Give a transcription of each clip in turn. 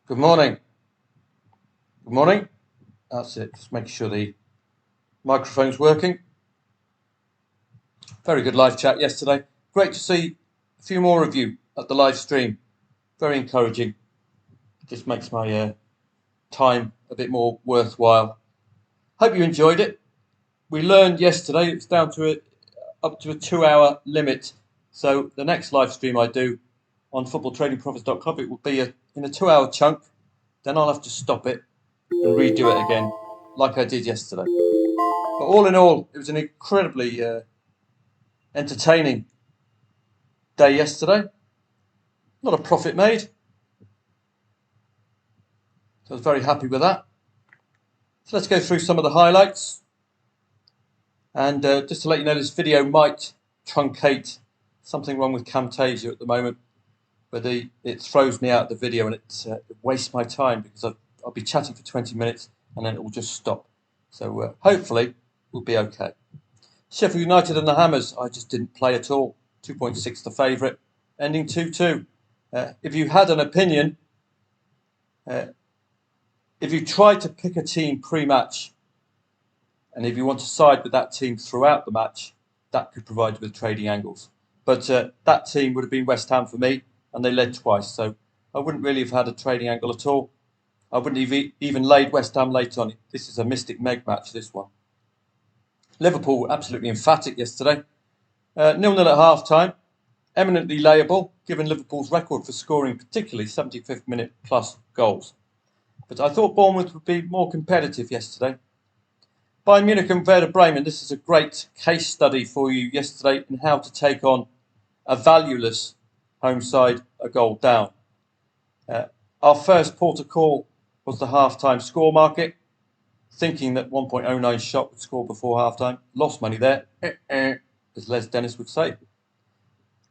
Good morning. Good morning. That's it. Just making sure the microphone's working. Very good live chat yesterday. Great to see a few more of you at the live stream. Very encouraging. Just makes my time a bit more worthwhile. Hope you enjoyed it. We learned yesterday it's down to up to a 2-hour limit. So the next live stream I do on Footballtradingprofits.club, it will be in a 2-hour chunk. Then I'll have to stop it and redo it again like I did yesterday. But all in all, it was an incredibly entertaining day yesterday. Not a profit made. So I was very happy with that. So let's go through some of the highlights. And just to let you know, this video might truncate. Something wrong with Camtasia at the moment, where it throws me out of the video and it wastes my time because I'll be chatting for 20 minutes and then it will just stop. So hopefully we'll be okay. Sheffield United and the Hammers, I just didn't play at all. 2.6 the favourite, ending 2-2. If you had an opinion, if you tried to pick a team pre-match, and if you want to side with that team throughout the match, that could provide you with trading angles. But that team would have been West Ham for me, and they led twice. So I wouldn't really have had a trading angle at all. I wouldn't have even laid West Ham late on it. This is a Mystic Meg match, this one. Liverpool were absolutely emphatic yesterday. 0-0 at half-time. Eminently layable, given Liverpool's record for scoring particularly 75th minute plus goals. But I thought Bournemouth would be more competitive yesterday. Bayern Munich and Werder Bremen, this is a great case study for you yesterday in how to take on a valueless home side a goal down. Our first port of call was the half-time score market, thinking that 1.09 shot would score before half-time. Lost money there, as Les Dennis would say.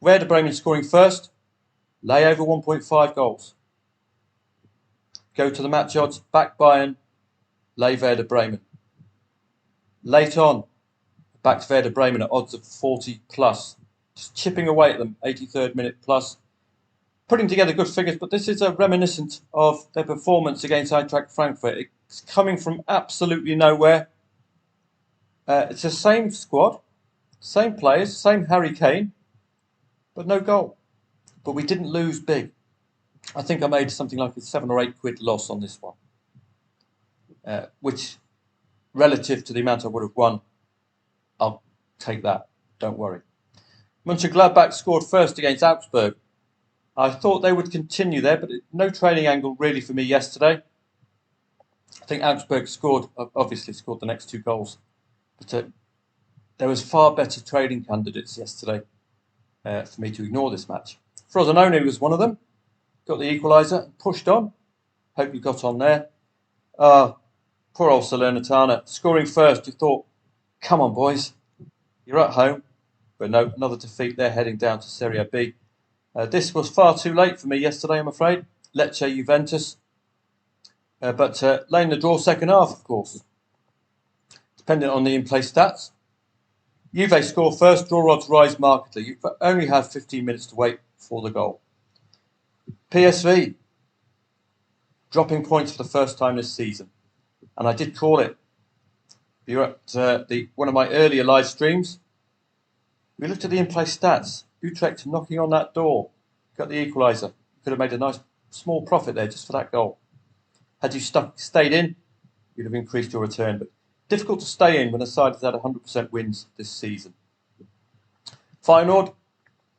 Werder Bremen scoring first, lay over 1.5 goals. Go to the match odds, back Bayern, lay Werder Bremen. Late on, backed Werder Bremen at odds of 40 plus. Just chipping away at them, 83rd minute plus. Putting together good figures, but this is a reminiscent of their performance against Eintracht Frankfurt. It's coming from absolutely nowhere. It's the same squad, same players, same Harry Kane, but no goal. But we didn't lose big. I think I made something like a 7 or 8 quid loss on this one, which, relative to the amount I would have won, I'll take that. Don't worry. Mönchengladbach scored first against Augsburg. I thought they would continue there, but no trading angle really for me yesterday. I think Augsburg obviously scored the next 2 goals. But there was far better trading candidates yesterday for me to ignore this match. Frosinone was one of them. Got the equaliser and pushed on. Hope you got on there. Poor old Salernitana. Scoring first, you thought, come on, boys. You're at home. But no, another defeat. They're heading down to Serie B. This was far too late for me yesterday, I'm afraid. Lecce Juventus. But laying the draw second half, of course. Depending on the in-play stats. Juve score first, draw odds rise markedly. You only have 15 minutes to wait for the goal. PSV dropping points for the first time this season. And I did call it. You're at one of my earlier live streams. We looked at the in-play stats. Utrecht knocking on that door. Got the equaliser. Could have made a nice small profit there just for that goal. Had you stayed in, you'd have increased your return. But difficult to stay in when a side has had 100% wins this season. Feyenoord,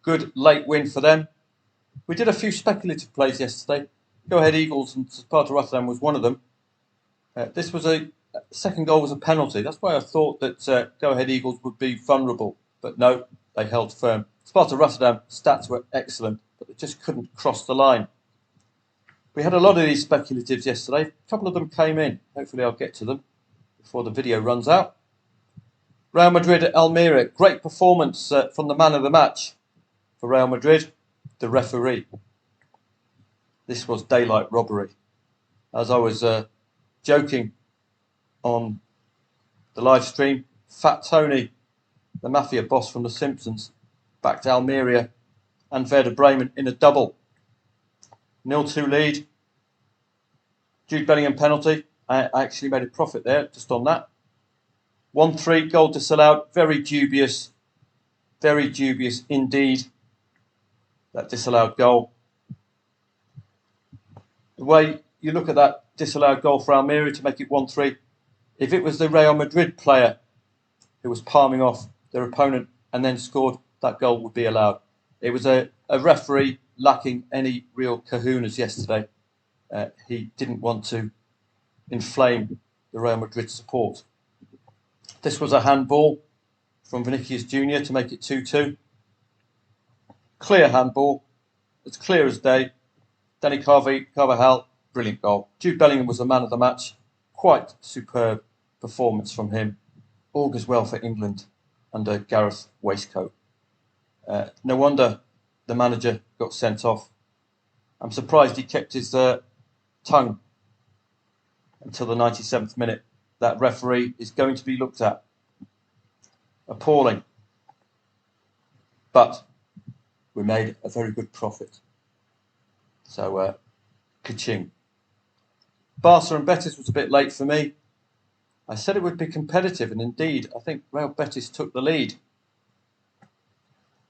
good late win for them. We did a few speculative plays yesterday. Go Ahead Eagles and Sparta Rotterdam was one of them. This was second goal was a penalty. That's why I thought that Go Ahead Eagles would be vulnerable. But no, they held firm. Sparta Rotterdam stats were excellent, but they just couldn't cross the line. We had a lot of these speculatives yesterday. A couple of them came in. Hopefully I'll get to them before the video runs out. Real Madrid at Almeria. Great performance from the man of the match for Real Madrid, the referee. This was daylight robbery. As I was joking on the live stream, Fat Tony, the mafia boss from The Simpsons, backed Almeria and Werder Bremen in a double. 0-2 lead. Jude Bellingham penalty. I actually made a profit there just on that. 1-3, goal disallowed. Very dubious indeed, that disallowed goal. The way you look at that disallowed goal for Almeria to make it 1-3, if it was the Real Madrid player who was palming off their opponent and then scored, that goal would be allowed. It was a referee lacking any real kahunas yesterday. He didn't want to inflame the Real Madrid support. This was a handball from Vinicius Jr. to make it 2-2. Clear handball, as clear as day. Danny Carvajal, brilliant goal. Jude Bellingham was the man of the match. Quite superb performance from him. Augurs well for England under Gareth Waistcoat. No wonder the manager got sent off. I'm surprised he kept his tongue until the 97th minute. That referee is going to be looked at. Appalling. But we made a very good profit. So, ka-ching. Barca and Betis was a bit late for me. I said it would be competitive, and indeed, I think Real Betis took the lead.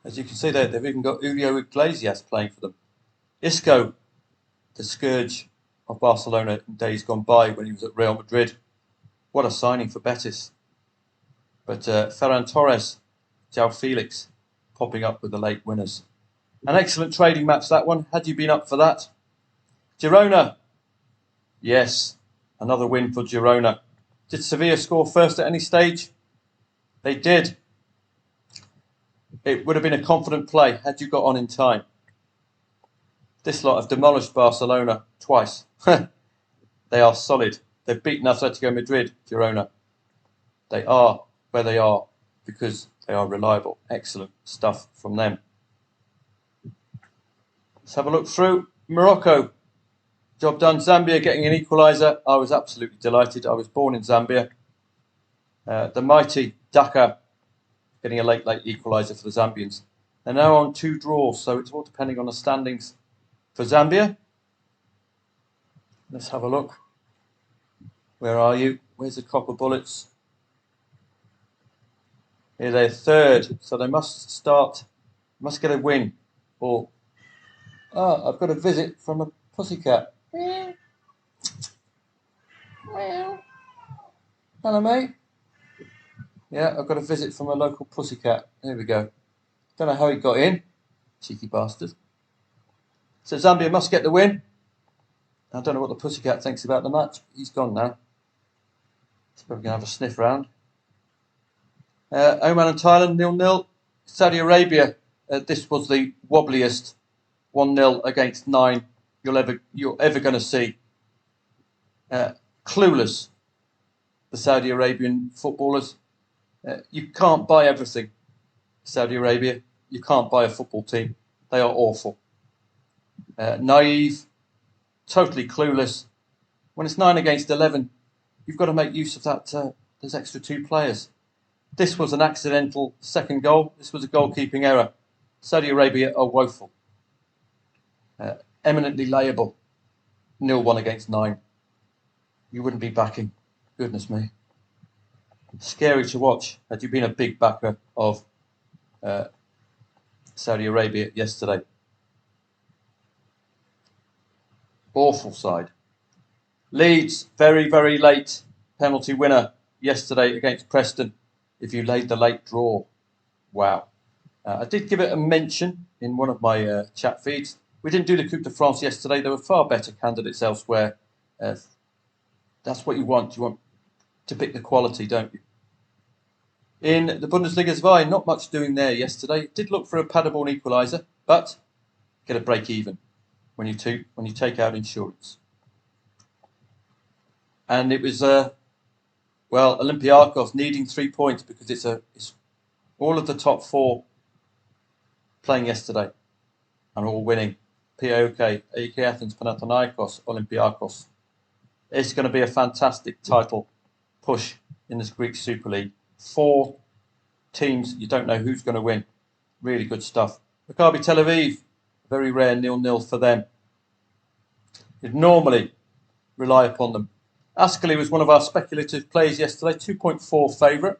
As you can see there, they've even got Julio Iglesias playing for them. Isco, the scourge of Barcelona in days gone by when he was at Real Madrid. What a signing for Betis. But Ferran Torres, João Felix, popping up with the late winners. An excellent trading match, that one. Had you been up for that? Girona. Yes, another win for Girona. Did Sevilla score first at any stage? They did. It would have been a confident play had you got on in time. This lot have demolished Barcelona twice. They are solid. They've beaten Atletico Madrid, Girona. They are where they are because they are reliable. Excellent stuff from them. Let's have a look through. Morocco. Job done. Zambia getting an equaliser. I was absolutely delighted. I was born in Zambia. The mighty Dakar getting a late equaliser for the Zambians. They're now on 2 draws, so it's all depending on the standings for Zambia. Let's have a look. Where are you? Where's the Copper Bullets? Here they're 3rd, so they must get a win. Or, I've got a visit from a pussycat. Hello, mate. Yeah, I've got a visit from a local pussycat. There we go. Don't know how he got in. Cheeky bastard. So Zambia must get the win. I don't know what the pussycat thinks about the match. He's gone now. He's probably going to have a sniff round. Oman and Thailand 0-0. Saudi Arabia. This was the wobbliest 1-0 against 9 you're ever going to see. Clueless. The Saudi Arabian footballers. You can't buy everything. Saudi Arabia. You can't buy a football team. They are awful. Naive. Totally clueless. When it's 9 against 11, you've got to make use of that. Those extra 2 players. This was an accidental second goal. This was a goalkeeping error. Saudi Arabia are woeful. Eminently layable. 0-1 against 9. You wouldn't be backing. Goodness me. Scary to watch. Had you been a big backer of Saudi Arabia yesterday. Awful side. Leeds, very, very late penalty winner yesterday against Preston. If you laid the late draw. Wow. I did give it a mention in one of my chat feeds. We didn't do the Coupe de France yesterday. There were far better candidates elsewhere. That's what you want. You want to pick the quality, don't you? In the Bundesliga 2, not much doing there yesterday. Did look for a Paderborn equaliser, but get a break even when you take out insurance. And it was Olympiacos needing 3 points because it's all of the top 4 playing yesterday and all winning. PAOK, AEK Athens, Panathinaikos, Olympiacos. It's going to be a fantastic title push in this Greek Super League. 4 teams, you don't know who's going to win. Really good stuff. Maccabi Tel Aviv, very rare 0-0 for them. Normally, rely upon them. Ascoli was one of our speculative plays yesterday, 2.4 favourite.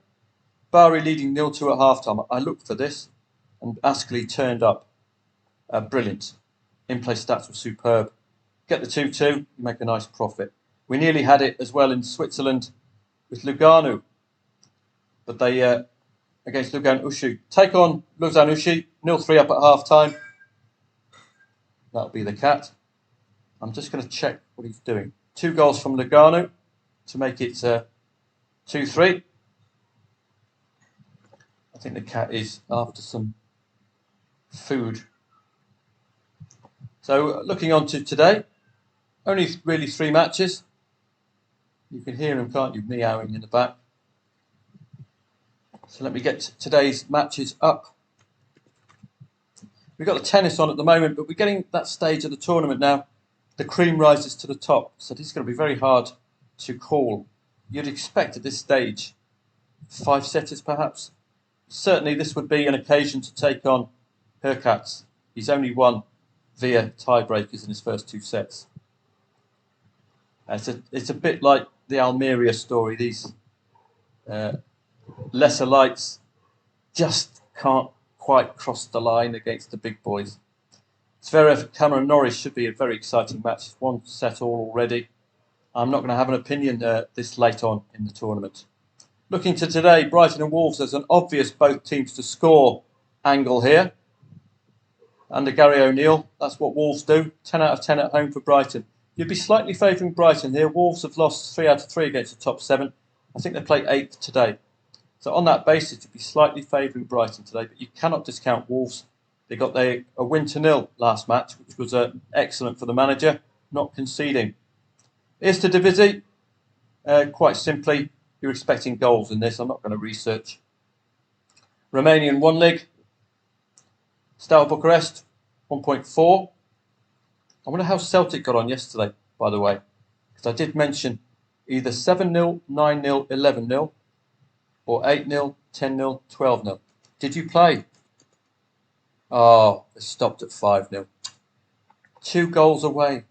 Bari leading 0-2 at half-time. I looked for this, and Ascoli turned up. Brilliant. In-play stats were superb. Get the 2-2, you make a nice profit. We nearly had it as well in Switzerland with Lugano, but they against Lugano Ushu. Take on Lugano Ushu, 0-3 up at half-time. That'll be the cat. I'm just going to check what he's doing. 2 goals from Lugano to make it 2-3. I think the cat is after some food. So looking on to today, only really 3 matches. You can hear him, can't you, meowing in the back. So let me get today's matches up. We've got the tennis on at the moment, but we're getting that stage of the tournament now. The cream rises to the top, so this is going to be very hard to call. You'd expect at this stage 5-setters perhaps. Certainly this would be an occasion to take on Hurkacz. He's only won via tiebreakers in his first 2 sets. It's a bit like the Almeria story. These lesser lights just can't quite cross the line against the big boys. Zverev, Cameron Norris should be a very exciting match. 1 set all already. I'm not going to have an opinion this late on in the tournament. Looking to today, Brighton and Wolves, there's an obvious both teams to score angle here. Under Gary O'Neill, that's what Wolves do. 10 out of 10 at home for Brighton. You'd be slightly favouring Brighton here. Wolves have lost 3 out of 3 against the top 7. I think they play 8th today. So on that basis, you'd be slightly favouring Brighton today, but you cannot discount Wolves. They got a win to 0 last match, which was excellent for the manager, not conceding. Erste Divisie, quite simply, you're expecting goals in this. I'm not going to research. Romanian 1 leg. Steaua Bucharest, 1.4. I wonder how Celtic got on yesterday, by the way, because I did mention either 7-0, 9-0, 11-0, or 8-0, 10-0, 12-0. Did you play? Oh, they stopped at 5-0. 2 goals away.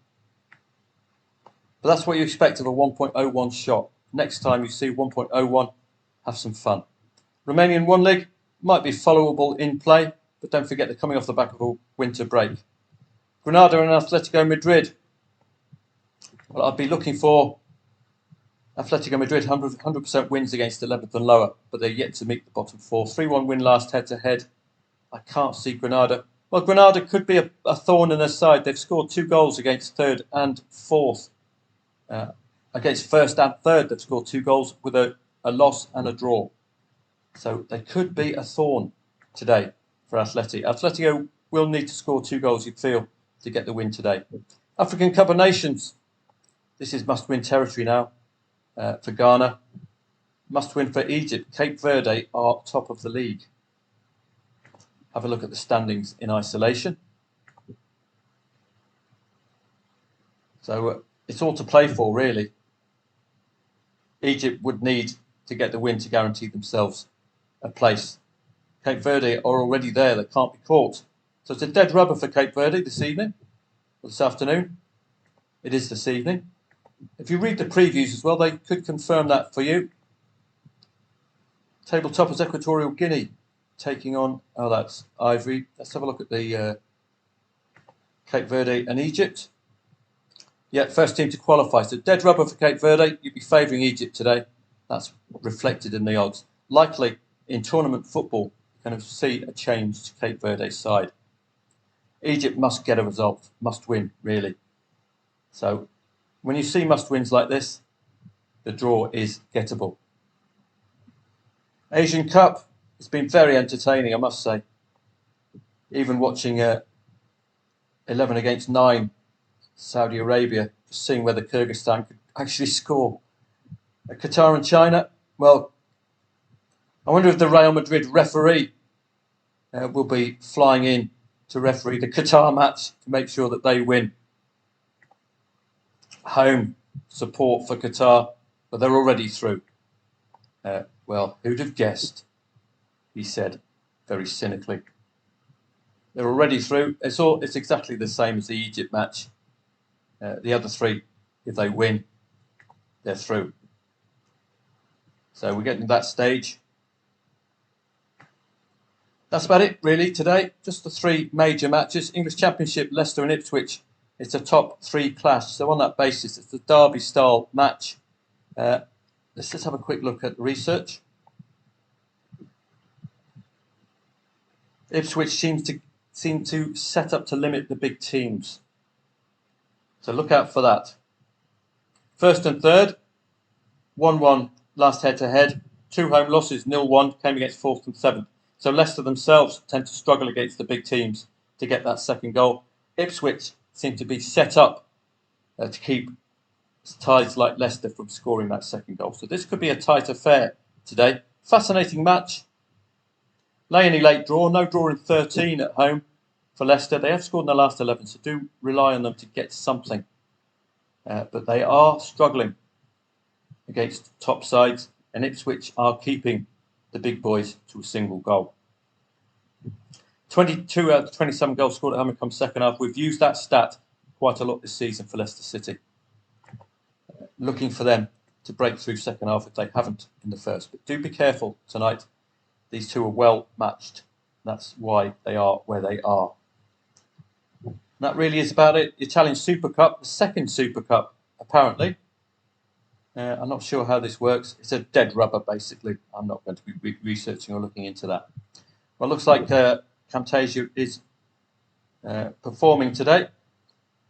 But that's what you expect of a 1.01 shot. Next time you see 1.01, have some fun. Romanian 1 leg might be followable in play, but don't forget they're coming off the back of a winter break. Granada and Atletico Madrid. Well, I'd be looking for Atletico Madrid 100% wins against 11th and lower, but they're yet to meet the bottom 4. 3-1 win last head-to-head. I can't see Granada. Well, Granada could be a thorn in their side. They've scored 2 goals against 3rd and 4th. Against 1st and 3rd, they've scored 2 goals with a loss and a draw. So they could be a thorn today for Atleti. Atletico will need to score 2 goals, you'd feel, to get the win today. African Cup of Nations. This is must-win territory now for Ghana. Must-win for Egypt. Cape Verde are top of the league. Have a look at the standings in isolation. So it's all to play for, really. Egypt would need to get the win to guarantee themselves a place. Cape Verde are already there. They can't be caught. So it's a dead rubber for Cape Verde this evening, or this afternoon. It is this evening. If you read the previews as well, they could confirm that for you. Table toppers Equatorial Guinea taking on, oh, that's Ivory. Let's have a look at the Cape Verde and Egypt. Yeah, first team to qualify. So dead rubber for Cape Verde. You'd be favouring Egypt today. That's reflected in the odds. Likely in tournament football, you're going to see a change to Cape Verde's side. Egypt must get a result, must win, really. So when you see must-wins like this, the draw is gettable. Asian Cup, it's been very entertaining, I must say. Even watching 11 against 9 Saudi Arabia, just seeing whether Kyrgyzstan could actually score. Qatar and China, well, I wonder if the Real Madrid referee will be flying in to referee the Qatar match to make sure that they win. Home support for Qatar, but they're already through. Well, who'd have guessed, he said very cynically. They're already through. It's exactly the same as the Egypt match. The other 3 If they win, they're through. So we're getting to that stage. That's about it really today. Just the three major matches. English Championship, Leicester and Ipswich. It's a top three clash. So on that basis, it's the derby style match. Let's just have a quick look at the research. Ipswich seem to set up to limit the big teams. So look out for that. First and third, 1-1 last head-to-head. 2 home losses, 0-1, came against fourth and seventh. So Leicester themselves tend to struggle against the big teams to get that second goal. Ipswich seem to be set up to keep ties like Leicester from scoring that second goal. So this could be a tight affair today. Fascinating match. Laney late draw, no draw in 13 at home for Leicester. They have scored in the last 11, so do rely on them to get something. But they are struggling against top sides, and Ipswich are keeping the big boys to a single goal. 22 out of 27 goals scored at home comes second half. We've used that stat quite a lot this season for Leicester City. Looking for them to break through second half if they haven't in the first. But do be careful tonight. These two are well matched. That's why they are where they are. And that really is about it. The Italian Super Cup, the second Super Cup, apparently. I'm not sure how this works. It's a dead rubber, basically. I'm not going to be researching or looking into that. Well, it looks like Camtasia is performing today.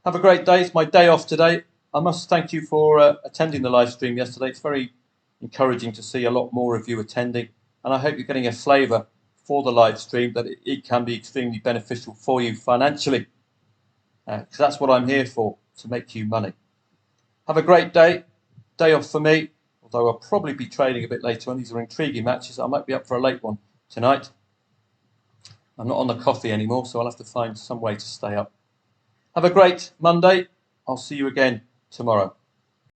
Have a great day. It's my day off today. I must thank you for attending the live stream yesterday. It's very encouraging to see a lot more of you attending. And I hope you're getting a flavour for the live stream, that it can be extremely beneficial for you financially. Because that's what I'm here for, to make you money. Have a great day. Day off for me, although I'll probably be trading a bit later on. These are intriguing matches. I might be up for a late one tonight. I'm not on the coffee anymore, so I'll have to find some way to stay up. Have a great Monday. I'll see you again tomorrow.